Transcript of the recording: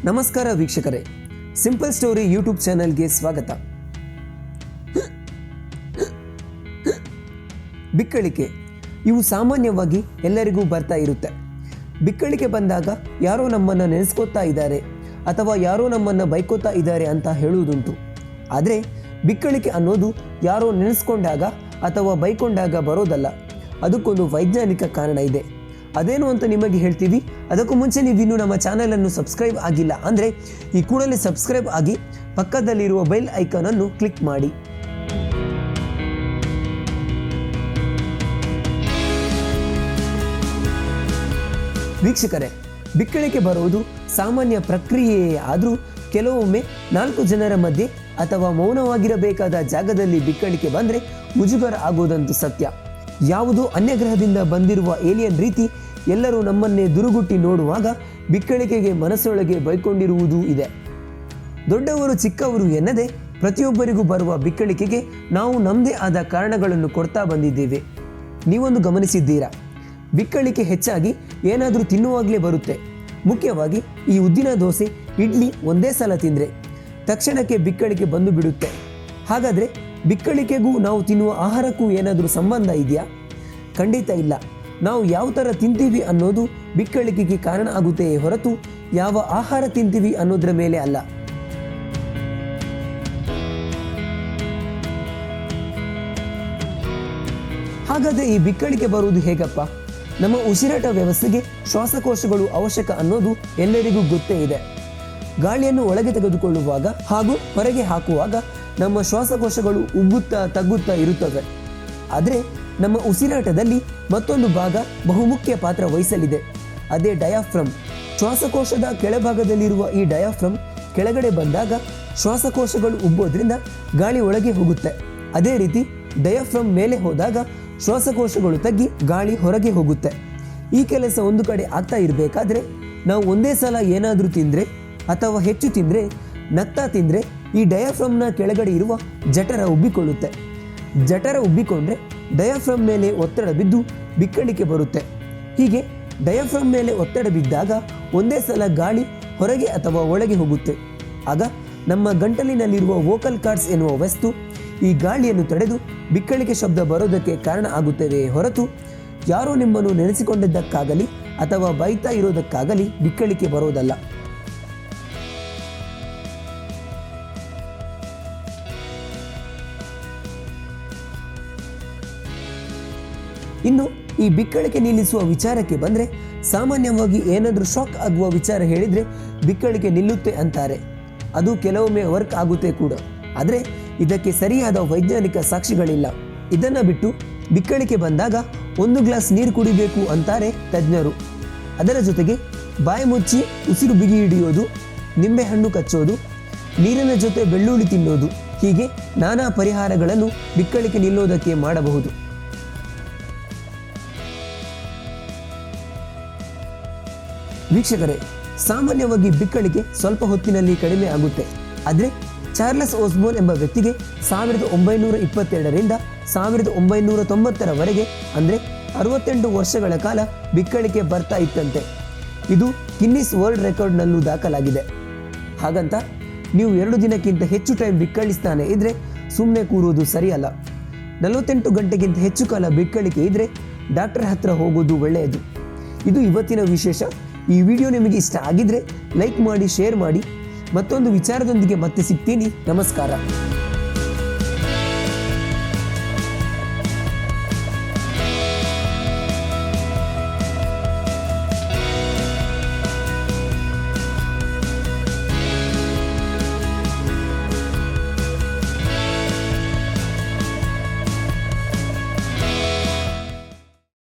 ನಮಸ್ಕಾರ ವೀಕ್ಷಕರೇ, simple story YouTube ಚಾನೆಲ್ಗೆ ಸ್ವಾಗತ. ಬಿಕ್ಕಳಿಕೆ ಇವು ಸಾಮಾನ್ಯವಾಗಿ ಎಲ್ಲರಿಗೂ ಬರ್ತಾ ಇರುತ್ತೆ. ಬಿಕ್ಕಳಿಕೆ ಬಂದಾಗ ಯಾರೋ ನಮ್ಮನ್ನು ನೆನೆಸ್ಕೋತಾ ಇದ್ದಾರೆ ಅಥವಾ ಯಾರೋ ನಮ್ಮನ್ನು ಬೈಕೋತಾ ಇದ್ದಾರೆ ಅಂತ ಹೇಳುವುದುಂಟು. ಆದರೆ ಬಿಕ್ಕಳಿಕೆ ಅನ್ನೋದು ಯಾರೋ ನೆನೆಸ್ಕೊಂಡಾಗ ಅಥವಾ ಬೈಕೊಂಡಾಗ ಬರೋದಲ್ಲ. ಅದಕ್ಕೊಂದು ವೈಜ್ಞಾನಿಕ ಕಾರಣ ಇದೆ. ಅದೇನು ಅಂತ ನಿಮಗೆ ಹೇಳ್ತೀವಿ. ಅದಕ್ಕೂ ಮುಂಚೆ ನೀವು ಇನ್ನೂ ನಮ್ಮ ಚಾನಲನ್ನು ಸಬ್ಸ್ಕ್ರೈಬ್ ಆಗಿಲ್ಲ ಅಂದರೆ ಈ ಕೂಡಲೇ ಸಬ್ಸ್ಕ್ರೈಬ್ ಆಗಿ ಪಕ್ಕದಲ್ಲಿರುವ ಬೆಲ್ ಐಕಾನನ್ನು ಕ್ಲಿಕ್ ಮಾಡಿ. ವೀಕ್ಷಕರೇ, ಬಿಕ್ಕಳಿಕೆ ಬರುವುದು ಸಾಮಾನ್ಯ ಪ್ರಕ್ರಿಯೆಯೇ ಆದರೂ ಕೆಲವೊಮ್ಮೆ 4 ಜನರ ಮಧ್ಯೆ ಅಥವಾ ಮೌನವಾಗಿರಬೇಕಾದ ಜಾಗದಲ್ಲಿ ಬಿಕ್ಕಳಿಕೆ ಬಂದರೆ ಮುಜುಗರ ಆಗೋದಂತೂ ಸತ್ಯ. ಯಾವುದೋ ಅನ್ಯಗ್ರಹದಿಂದ ಬಂದಿರುವ ಏಲಿಯನ್ ರೀತಿ ಎಲ್ಲರೂ ನಮ್ಮನ್ನೇ ದುರುಗುಟ್ಟಿ ನೋಡುವಾಗ ಬಿಕ್ಕಳಿಕೆಗೆ ಮನಸ್ಸೊಳಗೆ ಬೈಕೊಂಡಿರುವುದೂ ಇದೆ. ದೊಡ್ಡವರು ಚಿಕ್ಕವರು ಎನ್ನದೆ ಪ್ರತಿಯೊಬ್ಬರಿಗೂ ಬರುವ ಬಿಕ್ಕಳಿಕೆಗೆ ನಾವು ನಮ್ಮದೇ ಆದ ಕಾರಣಗಳನ್ನು ಕೊಡ್ತಾ ಬಂದಿದ್ದೇವೆ. ನೀವೊಂದು ಗಮನಿಸಿದ್ದೀರಾ? ಬಿಕ್ಕಳಿಕೆ ಹೆಚ್ಚಾಗಿ ಏನಾದರೂ ತಿನ್ನುವಾಗಲೇ ಬರುತ್ತೆ. ಮುಖ್ಯವಾಗಿ ಈ ಉದ್ದಿನ ದೋಸೆ, ಇಡ್ಲಿ ಒಂದೇ ಸಲ ತಿಂದರೆ ತಕ್ಷಣಕ್ಕೆ ಬಿಕ್ಕಳಿಕೆ ಬಂದು ಬಿಡುತ್ತೆ. ಹಾಗಾದರೆ ಬಿಕ್ಕಳಿಕೆಗೂ ನಾವು ತಿನ್ನುವ ಆಹಾರಕ್ಕೂ ಏನಾದರೂ ಸಂಬಂಧ ಇದೆಯಾ? ಖಂಡಿತ ಇಲ್ಲ. ನಾವು ಯಾವ ಥರ ತಿಂತೀವಿ ಅನ್ನೋದು ಬಿಕ್ಕಳಿಕೆಗೆ ಕಾರಣ ಆಗುತ್ತೆಯೇ ಹೊರತು ಯಾವ ಆಹಾರ ತಿಂತೀವಿ ಅನ್ನೋದರ ಮೇಲೆ ಅಲ್ಲ. ಹಾಗಾದರೆ ಈ ಬಿಕ್ಕಳಿಕೆ ಬರುವುದು ಹೇಗಪ್ಪ? ನಮ್ಮ ಉಸಿರಾಟ ವ್ಯವಸ್ಥೆಗೆ ಶ್ವಾಸಕೋಶಗಳು ಅವಶ್ಯಕ ಅನ್ನೋದು ಎಲ್ಲರಿಗೂ ಗೊತ್ತೇ ಇದೆ. ಗಾಳಿಯನ್ನು ಒಳಗೆ ತೆಗೆದುಕೊಳ್ಳುವಾಗ ಹಾಗೂ ಹೊರಗೆ ಹಾಕುವಾಗ ನಮ್ಮ ಶ್ವಾಸಕೋಶಗಳು ಉಬ್ಬುತ್ತಾ ತಗ್ಗುತ್ತಾ ಇರುತ್ತವೆ. ಆದರೆ ನಮ್ಮ ಉಸಿರಾಟದಲ್ಲಿ ಮತ್ತೊಂದು ಭಾಗ ಬಹುಮುಖ್ಯ ಪಾತ್ರ ವಹಿಸಲಿದೆ. ಅದೇ ಡಯಾಫ್ರಮ್. ಶ್ವಾಸಕೋಶದ ಕೆಳಭಾಗದಲ್ಲಿರುವ ಈ ಡಯಾಫ್ರಮ್ ಕೆಳಗಡೆ ಬಂದಾಗ ಶ್ವಾಸಕೋಶಗಳು ಉಬ್ಬೋದ್ರಿಂದ ಗಾಳಿ ಒಳಗೆ ಹೋಗುತ್ತೆ. ಅದೇ ರೀತಿ ಡಯಾಫ್ರಮ್ ಮೇಲೆ ಹೋದಾಗ ಶ್ವಾಸಕೋಶಗಳು ತಗ್ಗಿ ಗಾಳಿ ಹೊರಗೆ ಹೋಗುತ್ತೆ. ಈ ಕೆಲಸ ಒಂದು ಕಡೆ ಆಗ್ತಾ ಇರಬೇಕಾದ್ರೆ ನಾವು ಒಂದೇ ಸಲ ಏನಾದರೂ ತಿಂದರೆ ಅಥವಾ ಹೆಚ್ಚು ತಿಂದರೆ, ನಗ್ತಾ ತಿಂದರೆ ಈ ಡಯಾಫ್ರಮ್ನ ಕೆಳಗಡೆ ಇರುವ ಜಠರ ಉಬ್ಬಿಕೊಳ್ಳುತ್ತೆ. ಜಠರ ಉಬ್ಬಿಕೊಂಡ್ರೆ ಡಯಾಫ್ರಮ್ ಮೇಲೆ ಒತ್ತಡ ಬಿದ್ದು ಬಿಕ್ಕಳಿಕೆ ಬರುತ್ತೆ. ಹೀಗೆ ಡಯಾಫ್ರಮ್ ಮೇಲೆ ಒತ್ತಡ ಬಿದ್ದಾಗ ಒಂದೇ ಸಲ ಗಾಳಿ ಹೊರಗೆ ಅಥವಾ ಒಳಗೆ ಹೋಗುತ್ತೆ. ಆಗ ನಮ್ಮ ಗಂಟಲಿನಲ್ಲಿರುವ ವೋಕಲ್ ಕಾರ್ಡ್ಸ್ ಎನ್ನುವ ವಸ್ತು ಈ ಗಾಳಿಯನ್ನು ತಡೆದು ಬಿಕ್ಕಳಿಕೆ ಶಬ್ದ ಬರೋದಕ್ಕೆ ಕಾರಣ ಆಗುತ್ತವೆ ಹೊರತು ಯಾರೋ ನಿಮ್ಮನ್ನು ನೆನೆಸಿಕೊಂಡಿದ್ದಕ್ಕಾಗಲಿ ಅಥವಾ ಬೈತಾ ಇರೋದಕ್ಕಾಗಲಿ ಬಿಕ್ಕಳಿಕೆ ಬರೋದಲ್ಲ. ಇನ್ನು ಈ ಬಿಕ್ಕಳಿಕೆ ನಿಲ್ಲಿಸುವ ವಿಚಾರಕ್ಕೆ ಬಂದರೆ, ಸಾಮಾನ್ಯವಾಗಿ ಏನಾದರೂ ಶಾಕ್ ಆಗುವ ವಿಚಾರ ಹೇಳಿದರೆ ಬಿಕ್ಕಳಿಕೆ ನಿಲ್ಲುತ್ತೆ ಅಂತಾರೆ. ಅದು ಕೆಲವೊಮ್ಮೆ ವರ್ಕ್ ಆಗುತ್ತೆ ಕೂಡ. ಆದರೆ ಇದಕ್ಕೆ ಸರಿಯಾದ ವೈಜ್ಞಾನಿಕ ಸಾಕ್ಷಿಗಳಿಲ್ಲ. ಇದನ್ನು ಬಿಟ್ಟು ಬಿಕ್ಕಳಿಕೆ ಬಂದಾಗ 1 ಗ್ಲಾಸ್ ನೀರು ಕುಡಿಬೇಕು ಅಂತಾರೆ ತಜ್ಞರು. ಅದರ ಜೊತೆಗೆ ಬಾಯಿ ಮುಚ್ಚಿ ಉಸಿರು ಬಿಗಿ ಹಿಡಿಯೋದು, ನಿಂಬೆಹಣ್ಣು ಕಚ್ಚೋದು, ನೀರಿನ ಜೊತೆ ಬೆಳ್ಳುಳ್ಳಿ ತಿನ್ನೋದು, ಹೀಗೆ ನಾನಾ ಪರಿಹಾರಗಳನ್ನು ಬಿಕ್ಕಳಿಕೆ ನಿಲ್ಲೋದಕ್ಕೆ ಮಾಡಬಹುದು. ವೀಕ್ಷಕರೇ, ಸಾಮಾನ್ಯವಾಗಿ ಬಿಕ್ಕಳಿಕೆ ಸ್ವಲ್ಪ ಹೊತ್ತಿನಲ್ಲಿ ಕಡಿಮೆ ಆಗುತ್ತೆ. ಆದರೆ ಚಾರ್ಲ್ಸ್ ಓಸ್ಬೋರ್ನ್ ಎಂಬ ವ್ಯಕ್ತಿಗೆ 1922ರಿಂದ 1990ರವರೆಗೆ ಅಂದರೆ 68 ವರ್ಷಗಳ ಕಾಲ ಬಿಕ್ಕಳಿಕೆ ಬರ್ತಾ ಇತ್ತಂತೆ. ಇದು ಗಿನ್ನಿಸ್ ವರ್ಲ್ಡ್ ರೆಕಾರ್ಡ್ನಲ್ಲೂ ದಾಖಲಾಗಿದೆ. ಹಾಗಂತ ನೀವು 2 ದಿನಕ್ಕಿಂತ ಹೆಚ್ಚು ಟೈಮ್ ಬಿಕ್ಕಳಿಸ್ತಾನೆ ಇದ್ದರೆ ಸುಮ್ಮನೆ ಕೂರುವುದು ಸರಿಯಲ್ಲ. 48 ಗಂಟೆಗಿಂತ ಹೆಚ್ಚು ಕಾಲ ಬಿಕ್ಕಳಿಕೆ ಇದ್ದರೆ ಡಾಕ್ಟರ್ ಹತ್ರ ಹೋಗೋದು ಒಳ್ಳೆಯದು. ಇದು ಇವತ್ತಿನ ವಿಶೇಷ. ಈ ವಿಡಿಯೋ ನಿಮಗೆ ಇಷ್ಟ ಆಗಿದ್ರೆ ಲೈಕ್ ಮಾಡಿ, ಶೇರ್ ಮಾಡಿ. ಮತ್ತೊಂದು ವಿಚಾರದೊಂದಿಗೆ ಮತ್ತೆ ಸಿಗ್ತೀನಿ. ನಮಸ್ಕಾರ.